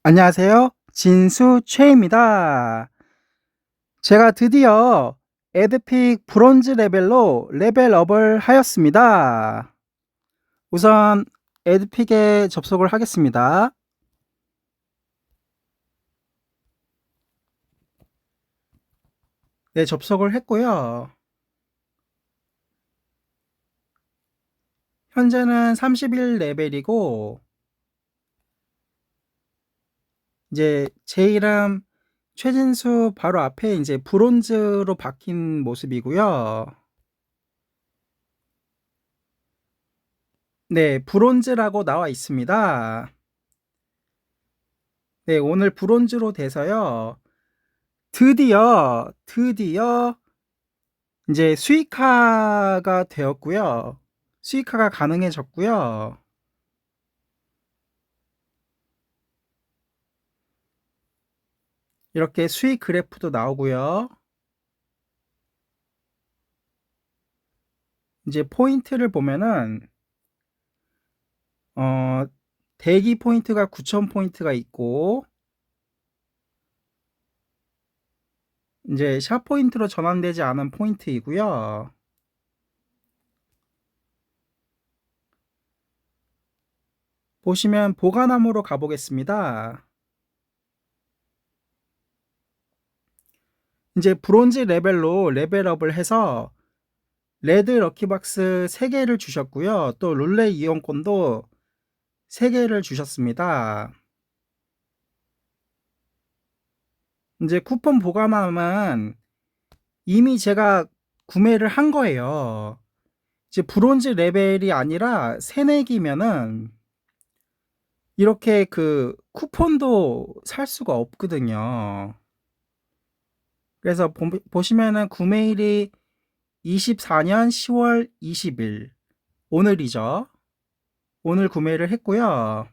안녕하세요. 진수 최입니다. 제가 드디어 에드픽 브론즈 레벨로 레벨업을 하였습니다. 우선 에드픽에 접속을 하겠습니다. 네, 접속을 했고요. 현재는 31레벨이고 이제 제 이름 최진수 바로 앞에 이제 브론즈로 바뀐 모습이고요. 네, 브론즈라고 나와 있습니다. 네, 오늘 브론즈로 돼서요. 드디어 이제 수익화가 되었고요. 수익화가 가능해졌고요. 이렇게 수익 그래프도 나오고요. 이제 포인트를 보면은 대기 포인트가 9,000 포인트가 있고 이제 샵 포인트로 전환되지 않은 포인트이고요. 보시면 보관함으로 가보겠습니다. 이제 브론즈 레벨로 레벨업을 해서 레드 럭키박스 3개를 주셨고요. 또 룰렛 이용권도 3개를 주셨습니다. 이제 쿠폰 보관함은 이미 제가 구매를 한 거예요. 이제 브론즈 레벨이 아니라 새내기면은 이렇게 그 쿠폰도 살 수가 없거든요. 그래서 보시면은 구매일이 24년 10월 20일 오늘이죠. 오늘 구매를 했고요.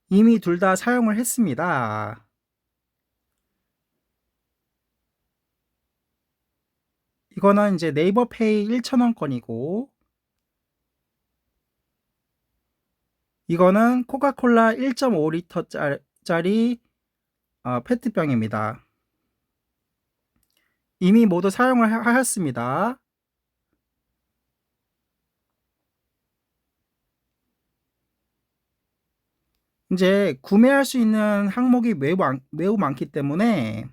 이미 둘 다 사용을 했습니다. 이거는 이제 네이버 페이 1,000원권이고 이거는 코카콜라 1.5리터짜리 페트병입니다. 이미 모두 사용을 하였습니다. 이제 구매할 수 있는 항목이 매우 많기 때문에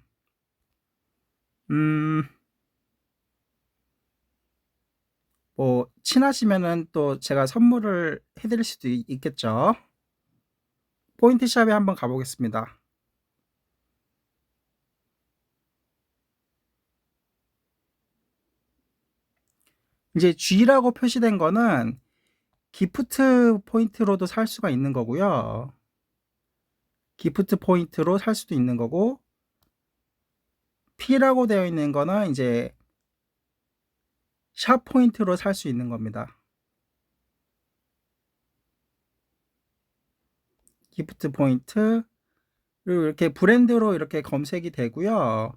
뭐 친하시면은 또 제가 선물을 해드릴 수도 있겠죠. 포인트샵에 한번 가보겠습니다. 이제 G라고 표시된 거는 기프트 포인트로도 살 수가 있는 거고요. 기프트 포인트로 살 수도 있는 거고 P라고 되어 있는 거는 이제 샵 포인트로 살 수 있는 겁니다. 기프트 포인트 그리고 이렇게 브랜드로 이렇게 검색이 되고요.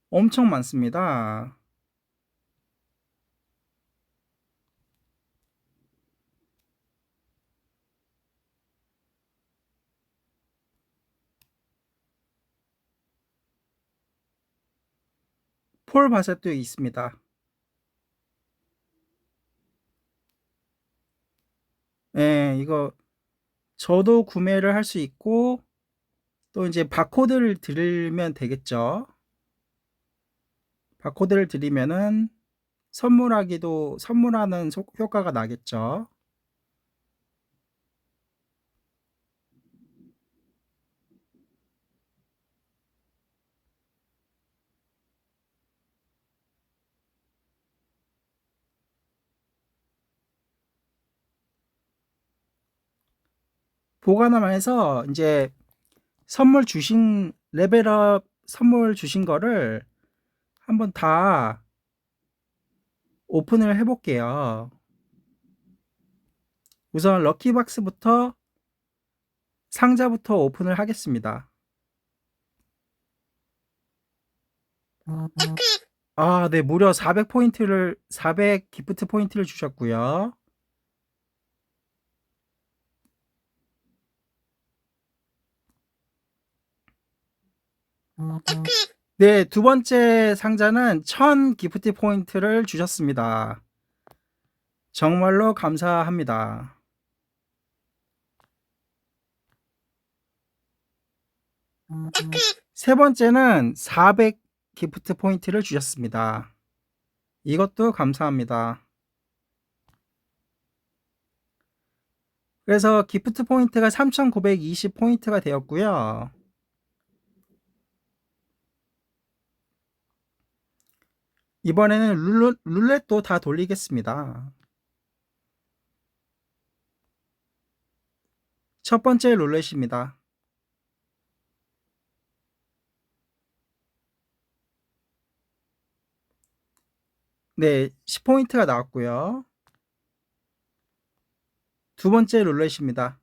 엄청 많습니다. 폴 바셋도 있습니다. 예, 이거 저도 구매를 할 수 있고 또 이제 바코드를 드리면 되겠죠. 바코드를 드리면은 선물하는 효과가 나겠죠. 보관함에서 이제 레벨업 선물 주신 거를 한번 다 오픈을 해볼게요. 우선 럭키박스부터 상자부터 오픈을 하겠습니다. 네, 무려 400 기프트 포인트를 주셨고요. 네, 두 번째 상자는 1000 기프트 포인트를 주셨습니다. 정말로 감사합니다. 세 번째는 400 기프트 포인트를 주셨습니다. 이것도 감사합니다. 그래서 기프트 포인트가 3920 포인트가 되었고요. 이번에는 룰렛도 다 돌리겠습니다. 첫 번째 룰렛입니다. 네, 10포인트가 나왔고요. 두 번째 룰렛입니다.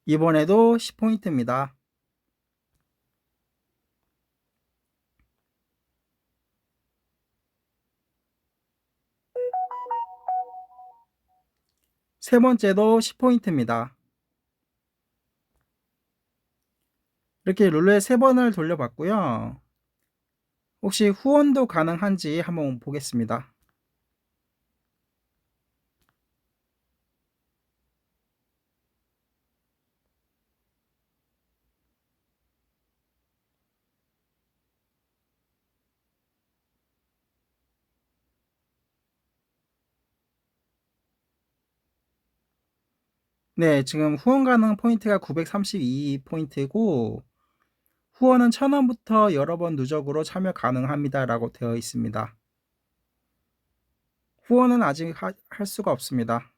이번에도 10포인트입니다. 세 번째도 10포인트입니다. 이렇게 룰렛 3번을 돌려봤고요. 혹시 후원도 가능한지 한번 보겠습니다. 네, 지금 후원 가능 포인트가 932포인트고 후원은 1000원부터 여러 번 누적으로 참여 가능합니다 라고 되어 있습니다. 후원은 아직 할 수가 없습니다.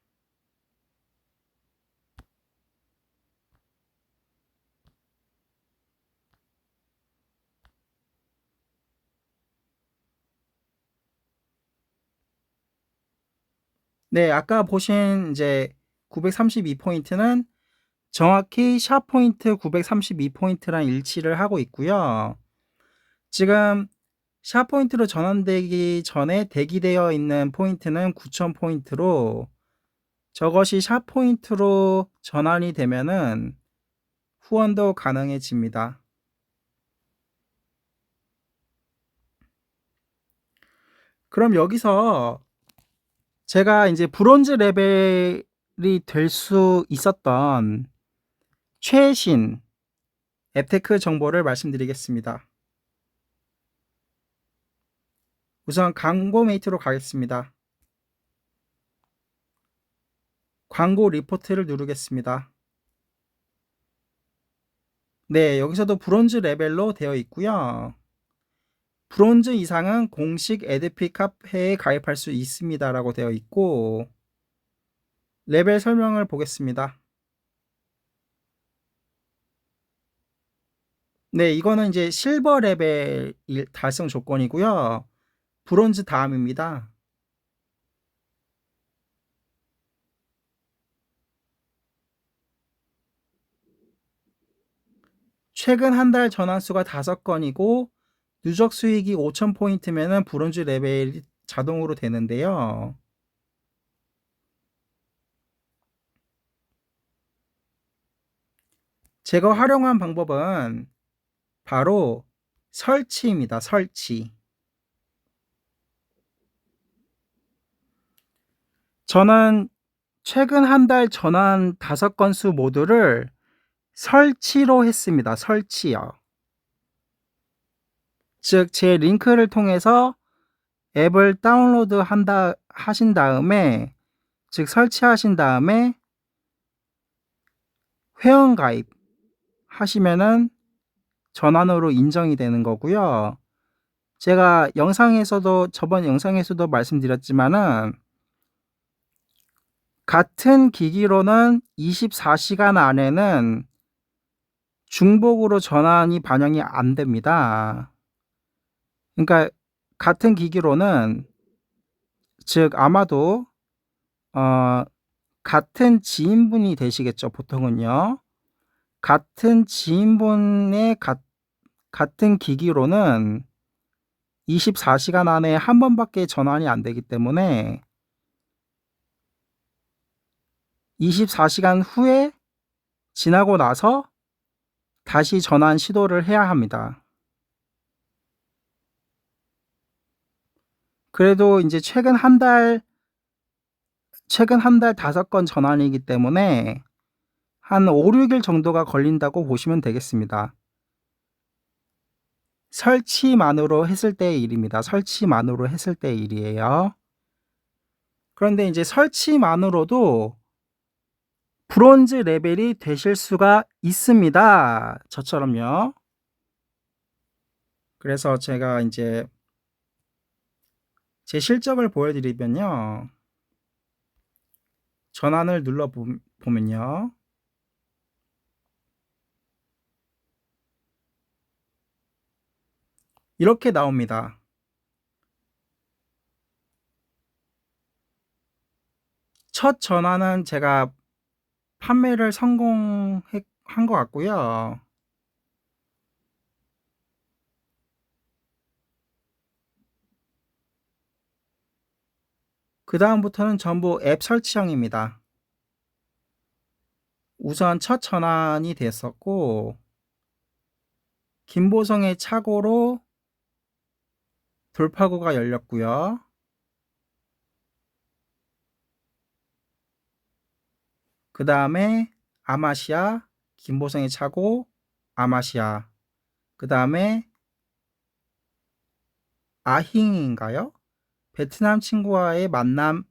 네, 아까 보신 이제 932포인트는 정확히 샵 포인트 932포인트랑 일치를 하고 있고요. 지금 샵 포인트로 전환되기 전에 대기되어 있는 포인트는 9000포인트로 저것이 샵 포인트로 전환이 되면은 후원도 가능해집니다. 그럼 여기서 제가 이제 브론즈 레벨이 될 수 있었던 최신 앱테크 정보를 말씀드리겠습니다. 우선 광고 메이트로 가겠습니다. 광고 리포트를 누르겠습니다. 네, 여기서도 브론즈 레벨로 되어 있고요. 브론즈 이상은 공식 에드픽 카페에 가입할 수 있습니다 라고 되어 있고, 레벨 설명을 보겠습니다. 네, 이거는 이제 실버 레벨 달성 조건이고요. 브론즈 다음입니다. 최근 한 달 전환수가 5건이고 누적 수익이 5000포인트면 브론즈 레벨이 자동으로 되는데요. 제가 활용한 방법은 바로 설치입니다. 설치. 저는 최근 한 달 전환 5건수 모두를 설치로 했습니다. 설치요. 즉, 제 링크를 통해서 앱을 다운로드 하신 다음에, 즉, 설치하신 다음에 회원가입 하시면은 전환으로 인정이 되는 거고요. 제가 저번 영상에서도 말씀드렸지만은 같은 기기로는 24시간 안에는 중복으로 전환이 반영이 안 됩니다. 그러니까 같은 기기로는, 즉 아마도 같은 지인분이 되시겠죠, 보통은요. 같은 지인분의 같은 기기로는 24시간 안에 한 번밖에 전환이 안 되기 때문에 24시간 후에 지나고 나서 다시 전환 시도를 해야 합니다. 그래도 이제 최근 한 달 5건 전환이기 때문에 한 5-6일 정도가 걸린다고 보시면 되겠습니다. 설치만으로 했을 때의 일입니다. 설치만으로 했을 때의 일이에요. 그런데 이제 설치만으로도 브론즈 레벨이 되실 수가 있습니다. 저처럼요. 그래서 제가 이제 제 실적을 보여드리면요. 전환을 눌러 보면요. 이렇게 나옵니다. 첫 전환은 제가 판매를 성공한 것 같고요. 그 다음부터는 전부 앱 설치형입니다. 우선 첫 전환이 됐었고, 김보성의 착오로 돌파구가 열렸고요. 그 다음에 아마시아, 김보성의 착오, 아마시아. 그 다음에 아힝인가요? 베트남 친구와의 만남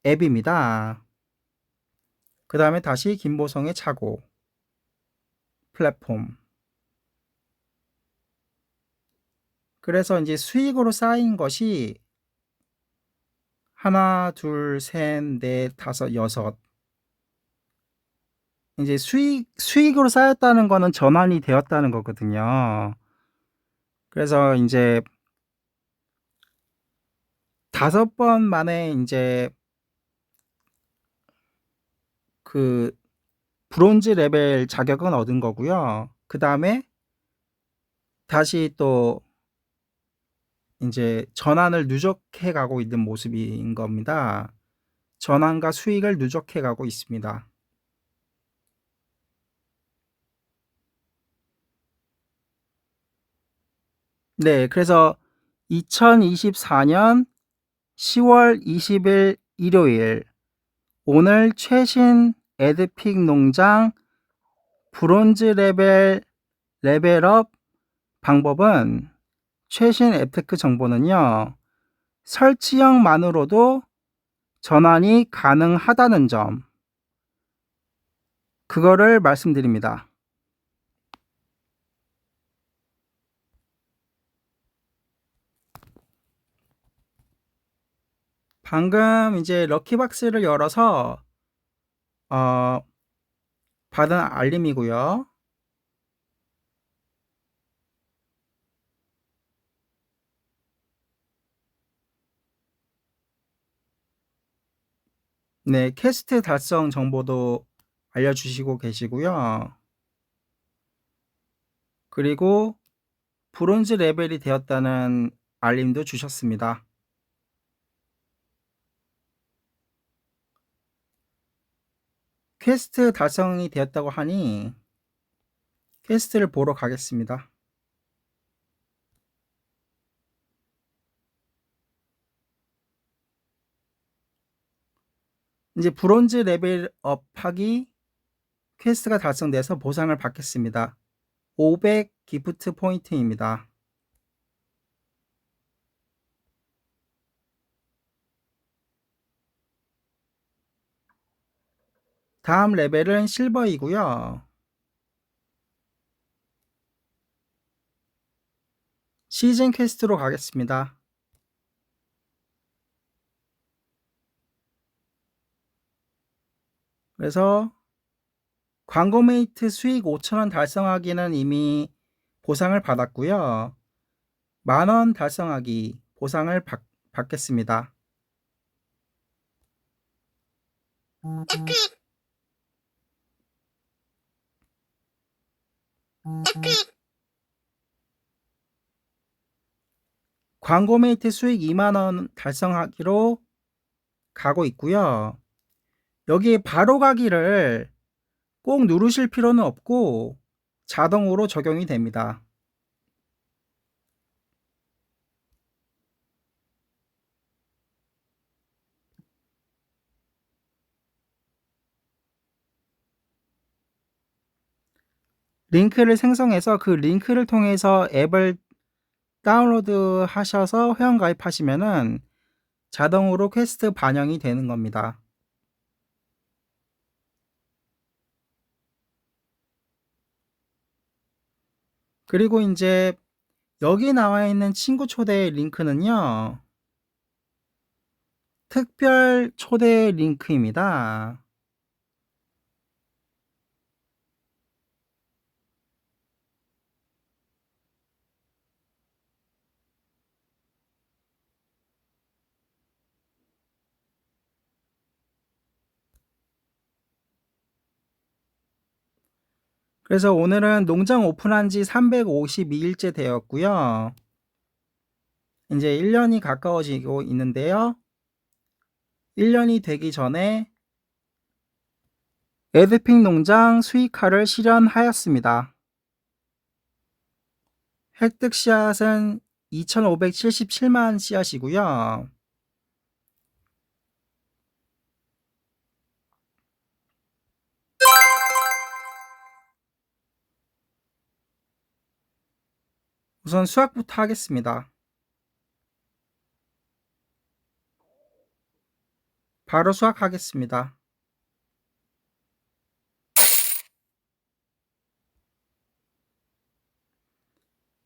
앱입니다. 그 다음에 다시 김보성의 착오, 플랫폼. 그래서 이제 수익으로 쌓인 것이 하나, 둘, 셋, 넷, 다섯, 여섯. 이제 수익으로 쌓였다는 거는 전환이 되었다는 거거든요. 그래서 이제 5번 만에 이제 그 브론즈 레벨 자격은 얻은 거고요. 그 다음에 다시 또 이제 전환을 누적해 가고 있는 모습인 겁니다. 전환과 수익을 누적해 가고 있습니다. 네, 그래서 2024년 10월 20일 일요일, 오늘 최신 에드픽 농장 브론즈 레벨업 방법은, 최신 앱테크 정보는요, 설치형만으로도 전환이 가능하다는 점, 그거를 말씀드립니다. 방금 이제 럭키박스를 열어서 받은 알림이고요. 네, 퀘스트 달성 정보도 알려주시고 계시고요. 그리고 브론즈 레벨이 되었다는 알림도 주셨습니다. 퀘스트 달성이 되었다고 하니 퀘스트를 보러 가겠습니다. 이제 브론즈 레벨업 하기 퀘스트가 달성돼서 보상을 받겠습니다. 500 기프트 포인트입니다. 다음 레벨은 실버이고요. 시즌 퀘스트로 가겠습니다. 그래서 광고 메이트 수익 5,000원 달성하기는 이미 보상을 받았고요. 10,000원 달성하기 보상을 받겠습니다. 광고 메이트 수익 20,000원 달성하기로 가고 있고요. 여기 바로 가기를 꼭 누르실 필요는 없고 자동으로 적용이 됩니다. 링크를 생성해서 그 링크를 통해서 앱을 다운로드 하셔서 회원 가입하시면은 자동으로 퀘스트 반영이 되는 겁니다. 그리고 이제 여기 나와 있는 친구 초대 링크는요, 특별 초대 링크입니다. 그래서 오늘은 농장 오픈한 지 352일째 되었고요. 이제 1년이 가까워지고 있는데요. 1년이 되기 전에 에드픽 농장 수익화를 실현하였습니다. 획득 씨앗은 2,577만 씨앗이고요. 우선 수확부터 하겠습니다. 바로 수확하겠습니다.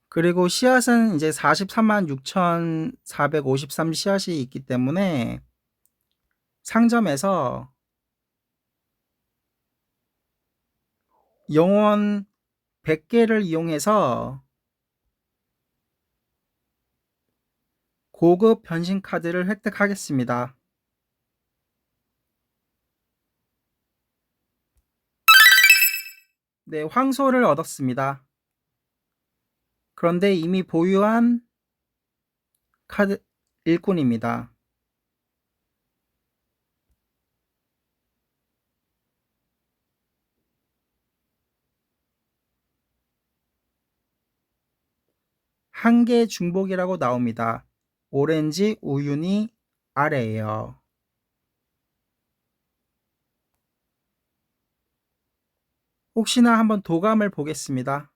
그리고 씨앗은 이제 43만 6,453 씨앗이 있기 때문에 상점에서 영원 100개를 이용해서 고급 변신 카드를 획득하겠습니다. 네, 황소를 얻었습니다. 그런데 이미 보유한 카드 일꾼입니다. 한계 중복이라고 나옵니다. 오렌지 우유니 아래에요. 혹시나 한번 도감을 보겠습니다.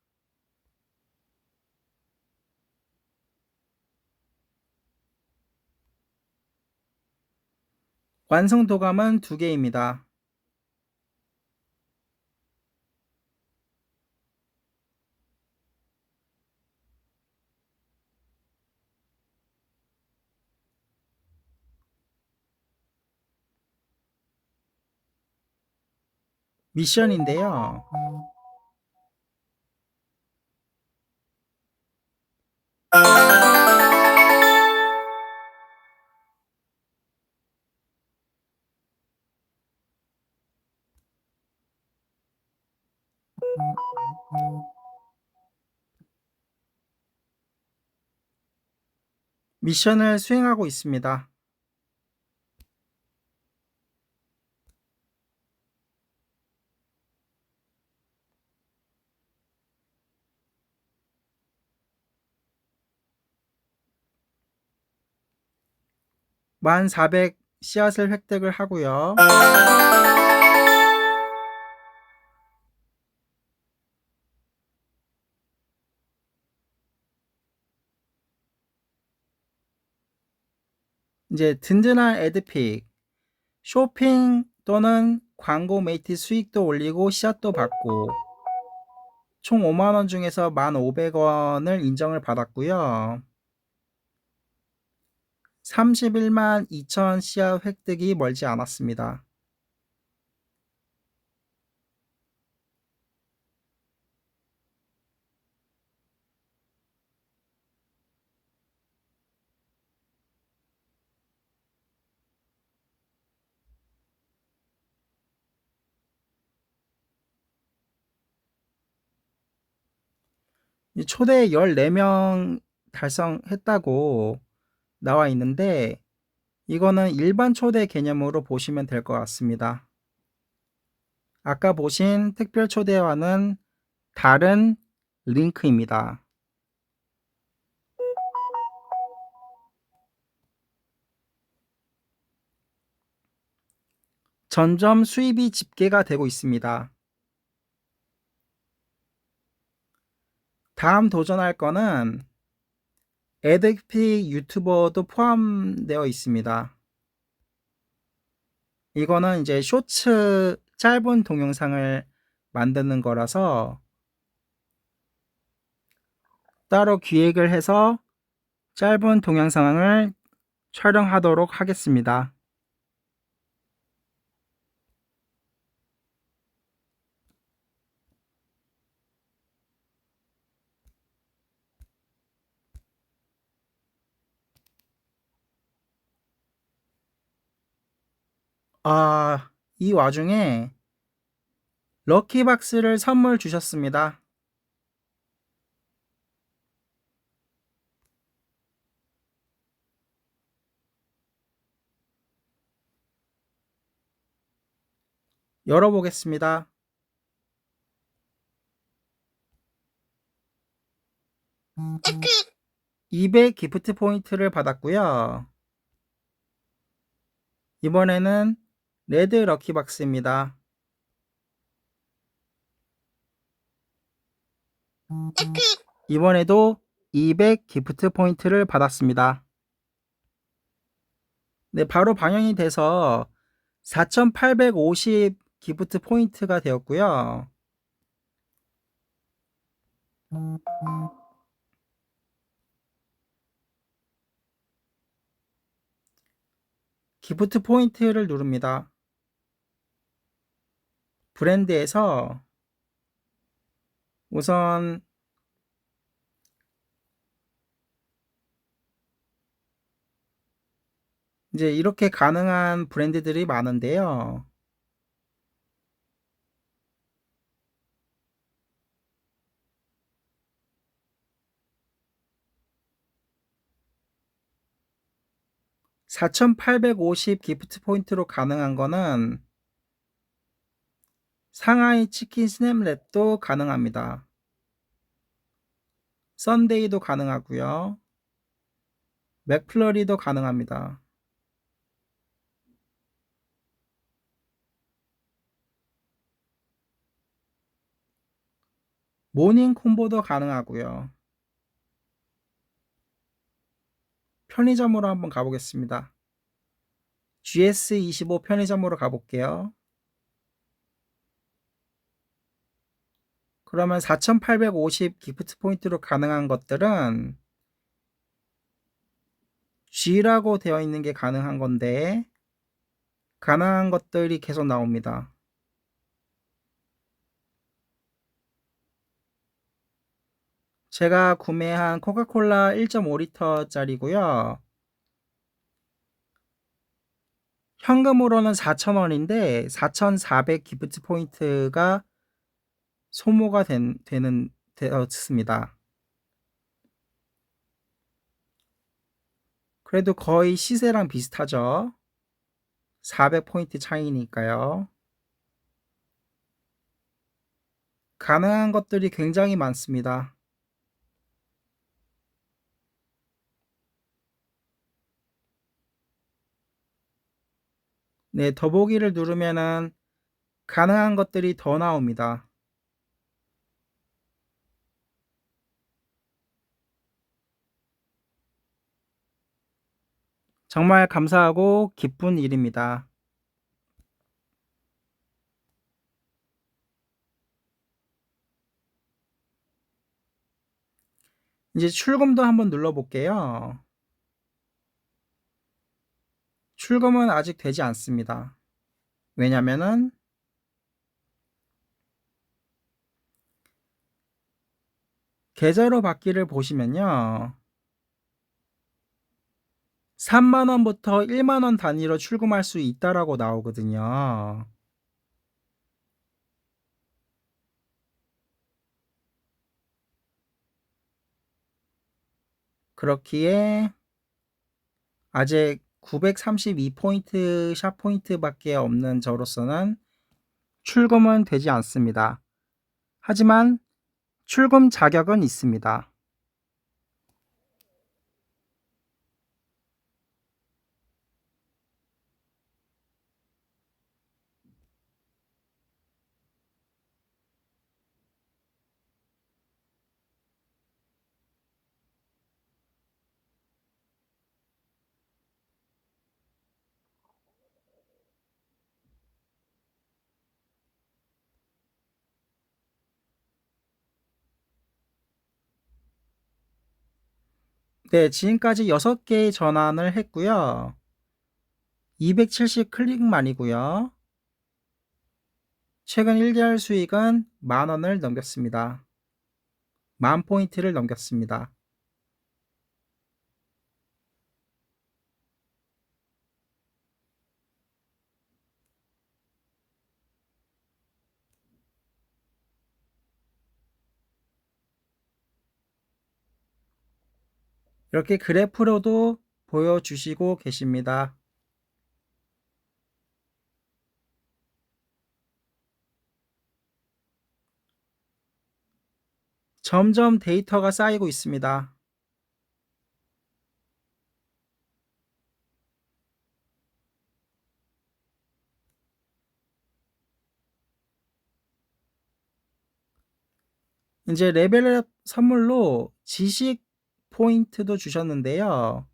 완성 도감은 2개입니다. 미션인데요. 미션을 수행하고 있습니다. 만 400 씨앗을 획득을 하고요. 이제 든든한 에드픽 쇼핑 또는 광고 메이트 수익도 올리고 씨앗도 받고 총 5만원 중에서 1,500원을 인정을 받았고요. 31만 2천 씨앗 획득이 멀지 않았습니다. 초대 14명 달성했다고 나와 있는데 이거는 일반 초대 개념으로 보시면 될 것 같습니다. 아까 보신 특별 초대와는 다른 링크입니다. 점점 수입이 집계가 되고 있습니다. 다음 도전할 거는 에드픽 유튜버도 포함되어 있습니다. 이거는 이제 쇼츠 짧은 동영상을 만드는 거라서 따로 기획을 해서 짧은 동영상을 촬영하도록 하겠습니다. 이 와중에 럭키박스를 선물 주셨습니다. 열어보겠습니다. 200 기프트 포인트를 받았고요. 이번에는 레드 럭키박스입니다. 이번에도 200 기프트 포인트를 받았습니다. 네, 바로 반영이 돼서 4,850 기프트 포인트가 되었고요. 기프트 포인트를 누릅니다. 브랜드에서 우선 이제 이렇게 가능한 브랜드들이 많은데요. (4,850) 기프트 포인트로 가능한 거는 상하이 치킨 스냅랩도 가능합니다. 썬데이도 가능하고요. 맥플러리도 가능합니다. 모닝 콤보도 가능하고요. 편의점으로 한번 가보겠습니다. GS25 편의점으로 가볼게요. 그러면 4,850 기프트 포인트로 가능한 것들은 G라고 되어 있는 게 가능한 건데 가능한 것들이 계속 나옵니다. 제가 구매한 코카콜라 1.5리터짜리고요. 현금으로는 4,000원인데 4,400 기프트 포인트가 소모가 되었습니다. 그래도 거의 시세랑 비슷하죠. 400 포인트 차이니까요. 가능한 것들이 굉장히 많습니다. 네, 더보기를 누르면은 가능한 것들이 더 나옵니다. 정말 감사하고 기쁜 일입니다. 이제 출금도 한번 눌러볼게요. 출금은 아직 되지 않습니다. 왜냐면은 계좌로 받기를 보시면요. 3만원부터 1만원 단위로 출금할 수 있다라고 나오거든요. 그렇기에 아직 932포인트 샵 포인트밖에 없는 저로서는 출금은 되지 않습니다. 하지만 출금 자격은 있습니다. 네, 지금까지 6개의 전환을 했고요. 270 클릭만이고요. 최근 1개월 수익은 10,000원을 넘겼습니다. 10,000포인트를 넘겼습니다. 이렇게 그래프로도 보여주시고 계십니다. 점점 데이터가 쌓이고 있습니다. 이제 레벨업 선물로 지식 포인트도 주셨는데요.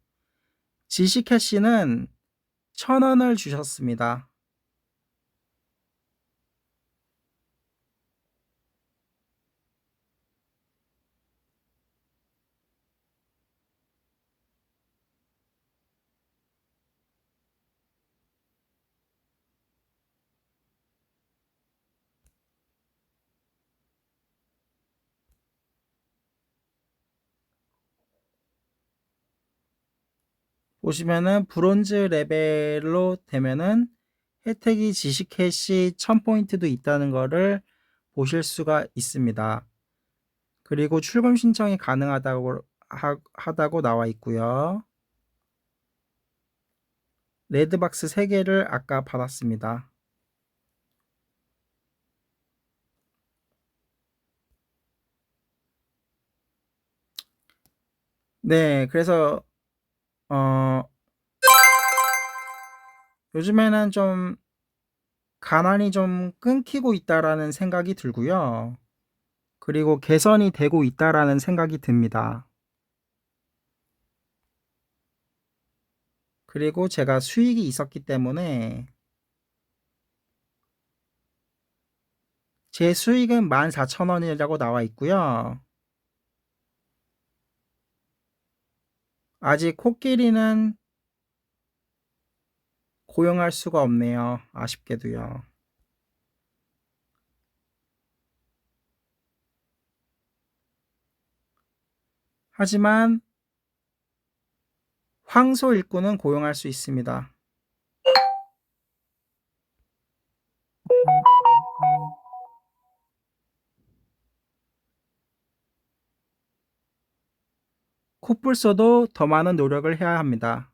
지식 캐시는 1,000원을 주셨습니다. 보시면은 브론즈 레벨로 되면은 혜택이 지식 캐시 1,000포인트도 있다는 거를 보실 수가 있습니다. 그리고 출금 신청이 가능하다고 하다고 나와 있고요. 레드박스 3개를 아까 받았습니다. 네, 그래서 요즘에는 좀 가난이 좀 끊기고 있다라는 생각이 들고요. 그리고 개선이 되고 있다라는 생각이 듭니다. 그리고 제가 수익이 있었기 때문에 제 수익은 14,000원이라고 나와 있고요. 아직 코끼리는 고용할 수가 없네요. 아쉽게도요. 하지만 황소 일꾼은 고용할 수 있습니다. 코뿔소도 더 많은 노력을 해야 합니다.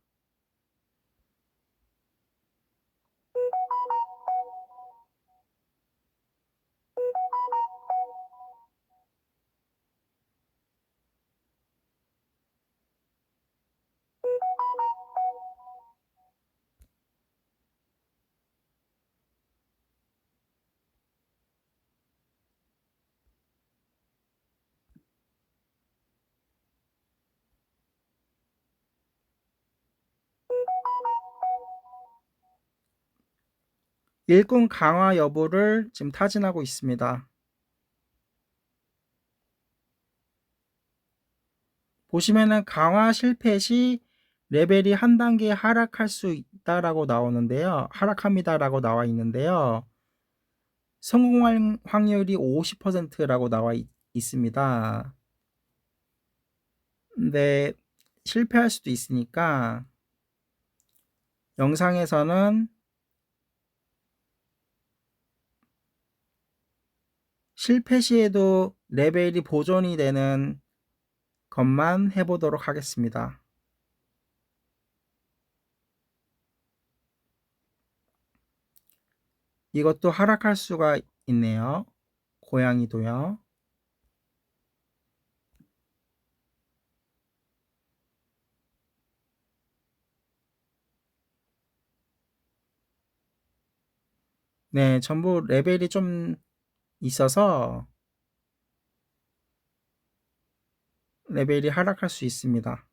일꾼 강화 여부를 지금 타진하고 있습니다. 보시면은 강화 실패 시 레벨이 한 단계 하락할 수 있다라고 나오는데요. 하락합니다라고 나와 있는데요. 성공 확률이 50%라고 나와 있습니다. 근데 실패할 수도 있으니까 영상에서는 실패 시에도 레벨이 보존이 되는 것만 해보도록 하겠습니다. 이것도 하락할 수가 있네요. 고양이도요. 네, 전부 레벨이 좀 있어서 레벨이 하락할 수 있습니다.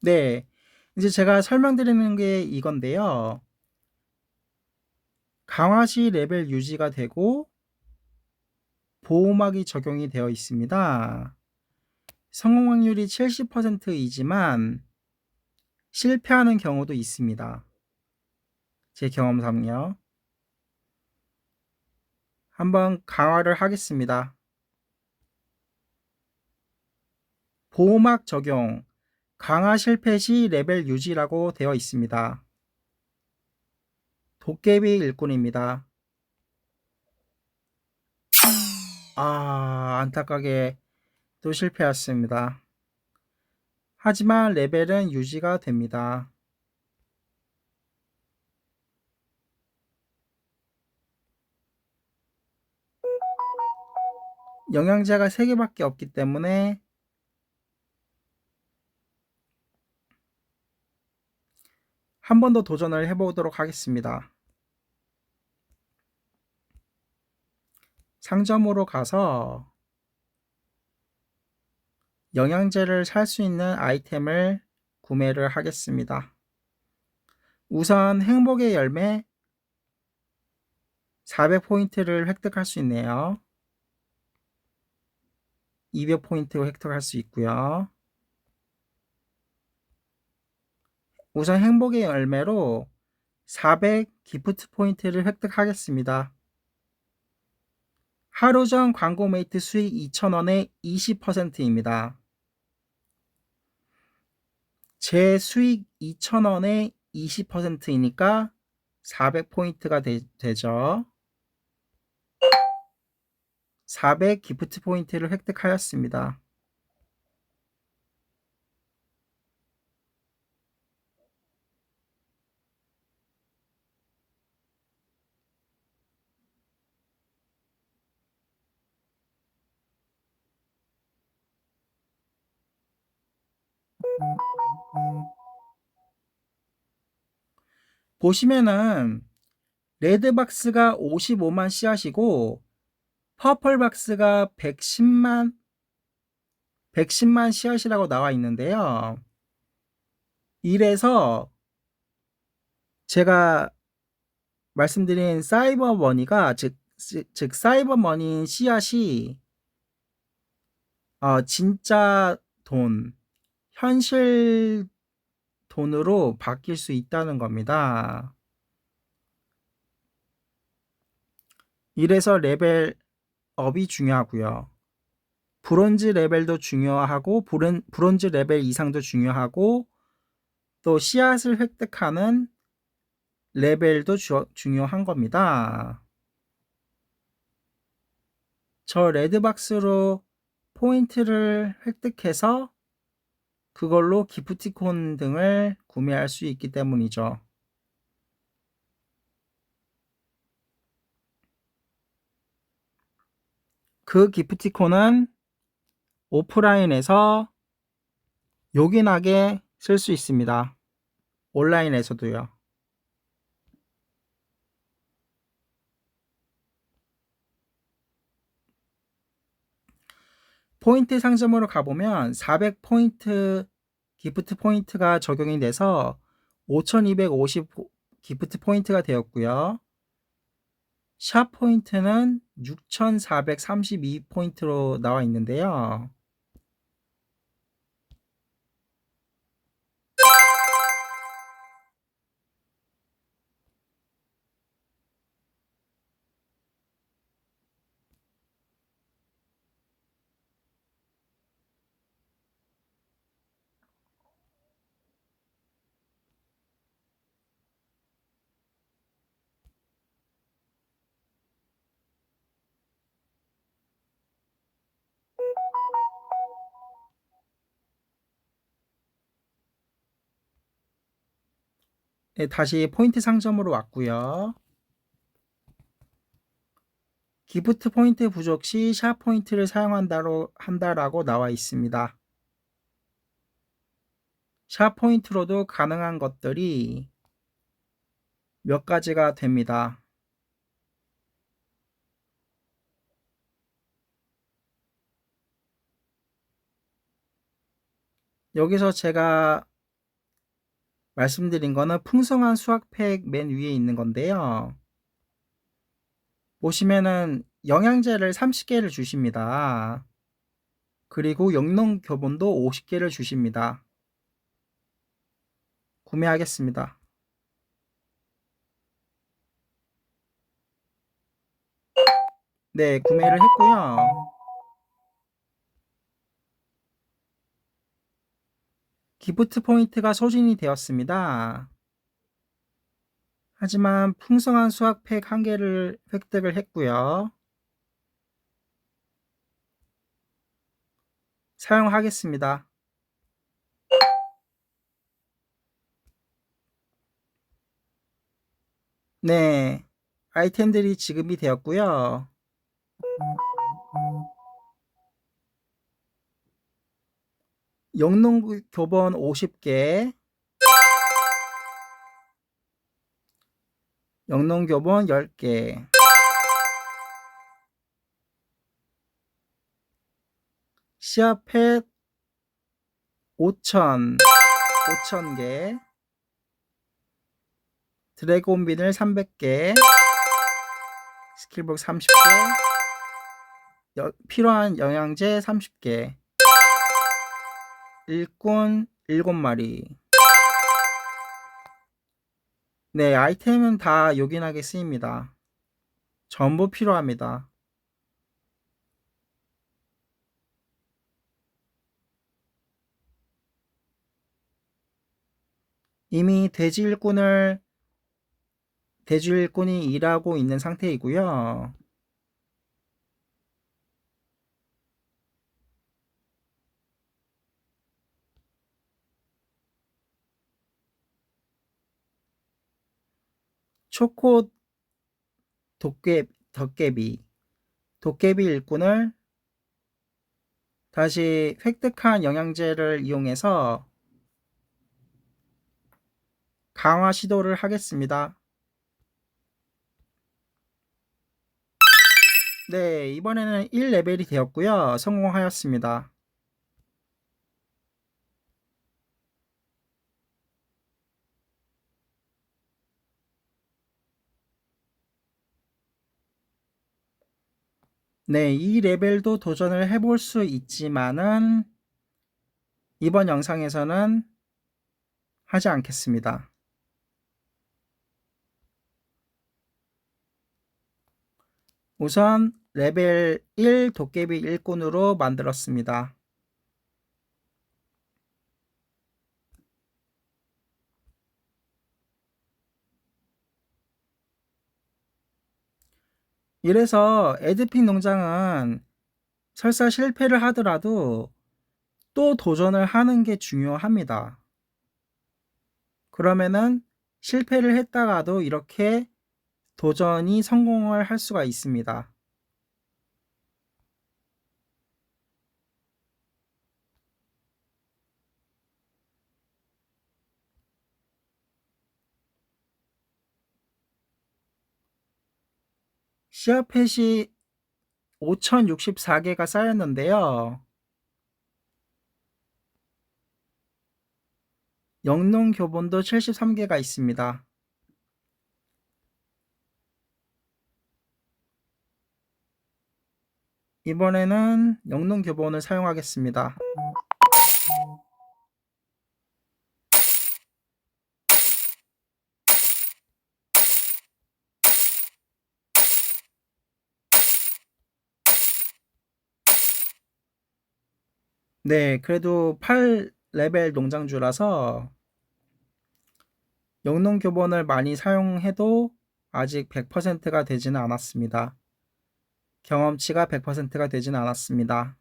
네, 이제 제가 설명드리는 게 이건데요. 강화 시 레벨 유지가 되고 보호막이 적용이 되어 있습니다. 성공 확률이 70%이지만 실패하는 경우도 있습니다. 제 경험상요. 한번 강화를 하겠습니다. 보호막 적용, 강화 실패 시 레벨 유지라고 되어 있습니다. 도깨비 일꾼입니다. 안타깝게 또 실패했습니다. 하지만 레벨은 유지가 됩니다. 영양제가 3개밖에 없기 때문에 한 번 더 도전을 해보도록 하겠습니다. 상점으로 가서 영양제를 살 수 있는 아이템을 구매를 하겠습니다. 우선 행복의 열매 400포인트를 획득할 수 있네요. 200포인트 획득할 수 있고요. 우선 행복의 열매로 400 기프트 포인트를 획득하겠습니다. 하루 전 광고 메이트 수익 2,000원의 20%입니다. 제 수익 2,000원의 20%이니까 400포인트가 되죠. 400 기프트 포인트를 획득하였습니다. 보시면은 레드박스가 55만 씨앗이고 퍼플박스가 110만 씨앗이라고 나와 있는데요. 이래서 제가 말씀드린 사이버머니가 즉 사이버머니 씨앗이 진짜 돈, 현실 돈으로 바뀔 수 있다는 겁니다. 이래서 레벨업이 중요하고요. 브론즈 레벨도 중요하고 브론즈 레벨 이상도 중요하고 또 씨앗을 획득하는 레벨도 중요한 겁니다. 저 레드박스로 포인트를 획득해서 그걸로 기프티콘 등을 구매할 수 있기 때문이죠. 그 기프티콘은 오프라인에서 요긴하게 쓸 수 있습니다. 온라인에서도요. 포인트 상점으로 가보면 400포인트 기프트 포인트가 적용이 돼서 5250 기프트 포인트가 되었고요. 샵 포인트는 6432포인트로 나와 있는데요. 네, 다시 포인트 상점으로 왔고요. 기프트 포인트 부족 시 샵 포인트를 한다라고 나와 있습니다. 샵 포인트로도 가능한 것들이 몇 가지가 됩니다. 여기서 제가 말씀드린 거는 풍성한 수학팩 맨 위에 있는 건데요. 보시면은 영양제를 30개를 주십니다. 그리고 영농 교본도 50개를 주십니다. 구매하겠습니다. 네, 구매를 했고요. 기프트 포인트가 소진이 되었습니다. 하지만 풍성한 수학팩 1개를 획득을 했고요. 사용하겠습니다. 네, 아이템들이 지급이 되었고요. 영농 교본 50개, 영농 교본 10개, 시아펫 5,000개, 드래곤 비늘 300개, 스킬북 30개, 필요한 영양제 30개, 일꾼 7마리. 네, 아이템은 다 요긴하게 쓰입니다. 전부 필요합니다. 이미 돼지 일꾼이 일하고 있는 상태이고요. 초코 도깨비 일꾼을 다시 획득한 영양제를 이용해서 강화 시도를 하겠습니다. 네, 이번에는 1레벨이 되었고요. 성공하였습니다. 네, 이 레벨도 도전을 해볼 수 있지만은 이번 영상에서는 하지 않겠습니다. 우선 레벨 1 도깨비 일꾼으로 만들었습니다. 이래서 에드픽 농장은 설사 실패를 하더라도 또 도전을 하는 게 중요합니다. 그러면은 실패를 했다가도 이렇게 도전이 성공을 할 수가 있습니다. 시아펫이 5064개가 쌓였는데요. 영농 교본도 73개가 있습니다. 이번에는 영농 교본을 사용하겠습니다. 네, 그래도 8레벨 농장주라서 영농 교본을 많이 사용해도 아직 100%가 되지는 않았습니다. 경험치가 100%가 되지는 않았습니다.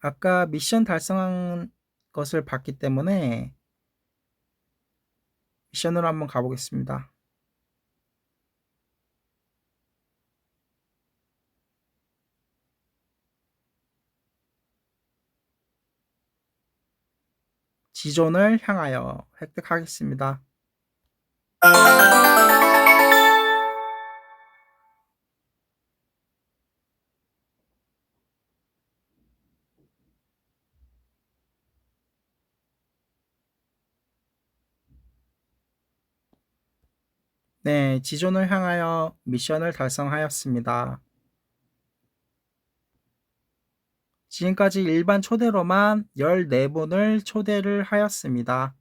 아까 미션 달성한 것을 봤기 때문에 미션으로 한번 가보겠습니다. 지존을 향하여 획득하겠습니다. 네, 지존을 향하여 미션을 달성하였습니다. 지금까지 일반 초대로만 14분을 초대를 하였습니다.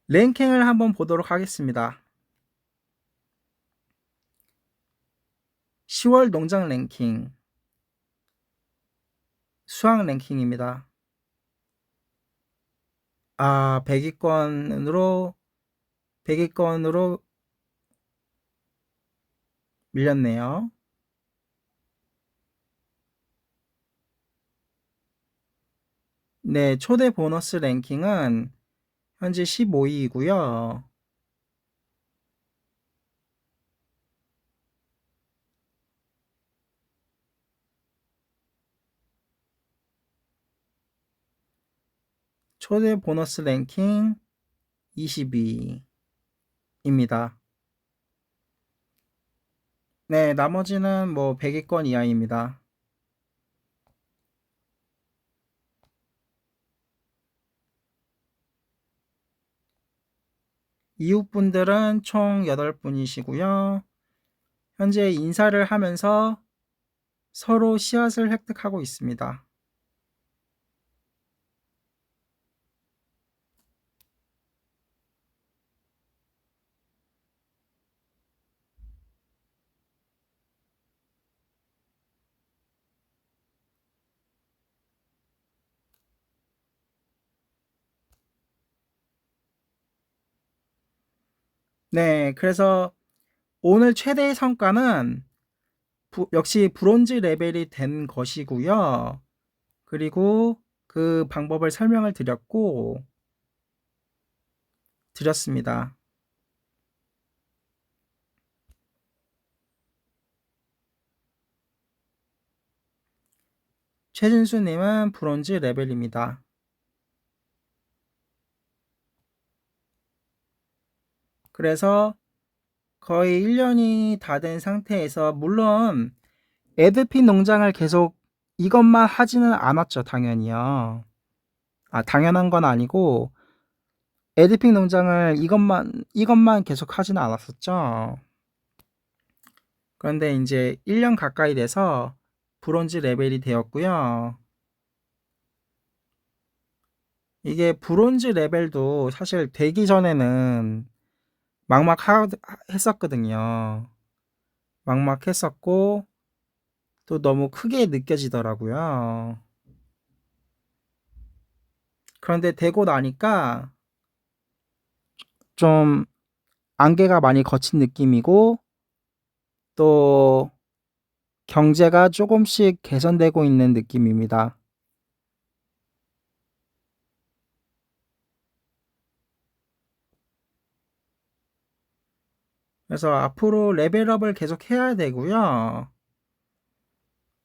랭킹을 한번 보도록 하겠습니다. 10월 농장 랭킹, 수학 랭킹입니다. 100위권으로 밀렸네요. 네, 초대 보너스 랭킹은 현재 15위이고요. 초대 보너스 랭킹 20위입니다. 네, 나머지는 뭐 100위권 이하입니다. 이웃분들은 총 8분이시고요. 현재 인사를 하면서 서로 씨앗을 획득하고 있습니다. 네, 그래서 오늘 최대의 성과는 역시 브론즈 레벨이 된 것이고요. 그리고 그 방법을 설명을 드렸습니다. 최진수님은 브론즈 레벨입니다. 그래서 거의 1년이 다 된 상태에서, 물론 에드핀 농장을 계속 이것만 하지는 않았죠, 당연히요. 당연한 건 아니고, 에드핀 농장을 이것만 계속 하지는 않았었죠. 그런데 이제 1년 가까이 돼서 브론즈 레벨이 되었고요. 이게 브론즈 레벨도 사실 되기 전에는 막막했었거든요. 막막했었고, 또 너무 크게 느껴지더라고요. 그런데 되고 나니까 좀 안개가 많이 거친 느낌이고, 또 경제가 조금씩 개선되고 있는 느낌입니다. 그래서 앞으로 레벨업을 계속 해야 되고요.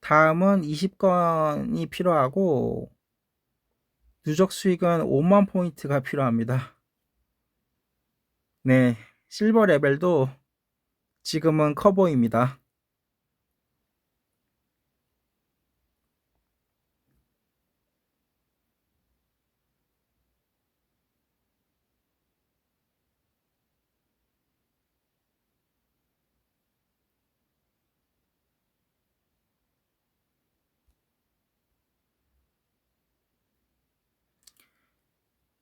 다음은 20건이 필요하고, 누적 수익은 5만 포인트가 필요합니다. 네, 실버 레벨도 지금은 커 보입니다.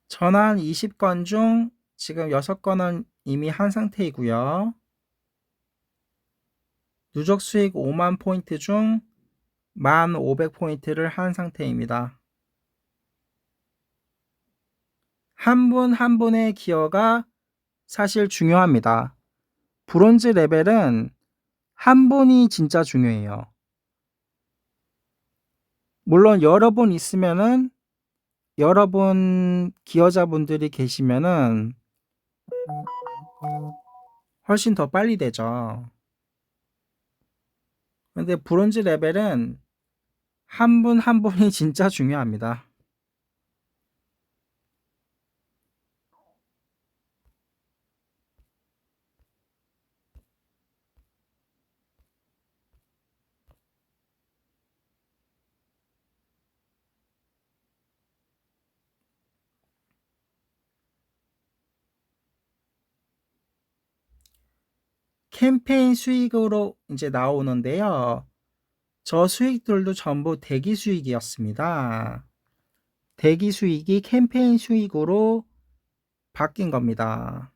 전환 20건 중 지금 6건은 이미 한 상태이고요. 누적 수익 5만 포인트 중 1,500포인트를 한 상태입니다. 한 분 한 분의 기여가 사실 중요합니다. 브론즈 레벨은 한 분이 진짜 중요해요. 물론 여러 분 있으면은 여러 분 기여자분들이 계시면은 훨씬 더 빨리 되죠. 근데 브론즈 레벨은 한 분 한 분이 진짜 중요합니다. 캠페인 수익으로 이제 나오는데요. 저 수익들도 전부 대기 수익이었습니다. 대기 수익이 캠페인 수익으로 바뀐 겁니다.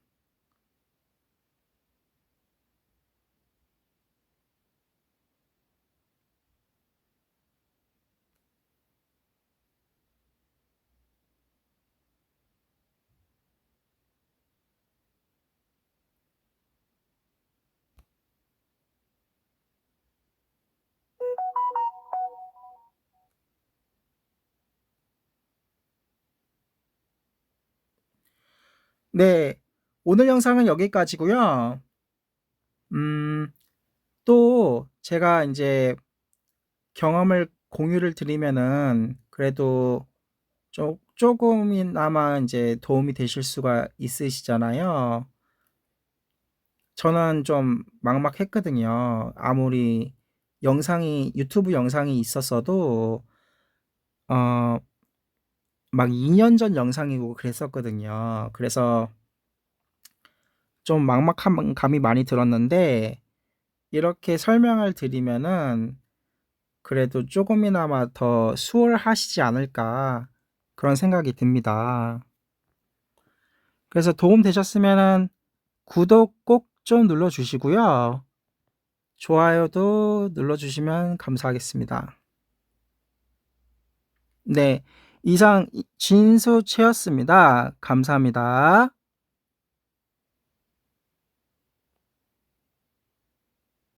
네, 오늘 영상은 여기까지고요. 또 제가 이제 경험을 공유를 드리면은 그래도 조금이나마 이제 도움이 되실 수가 있으시잖아요. 저는 좀 막막했거든요. 아무리 유튜브 영상이 있었어도 어, 막 2년 전 영상이고 그랬었거든요. 그래서 좀 막막한 감이 많이 들었는데 이렇게 설명을 드리면은 그래도 조금이나마 더 수월하시지 않을까 그런 생각이 듭니다. 그래서 도움 되셨으면은 구독 꼭 좀 눌러주시고요. 좋아요도 눌러주시면 감사하겠습니다. 네, 이상 진수채였습니다. 감사합니다.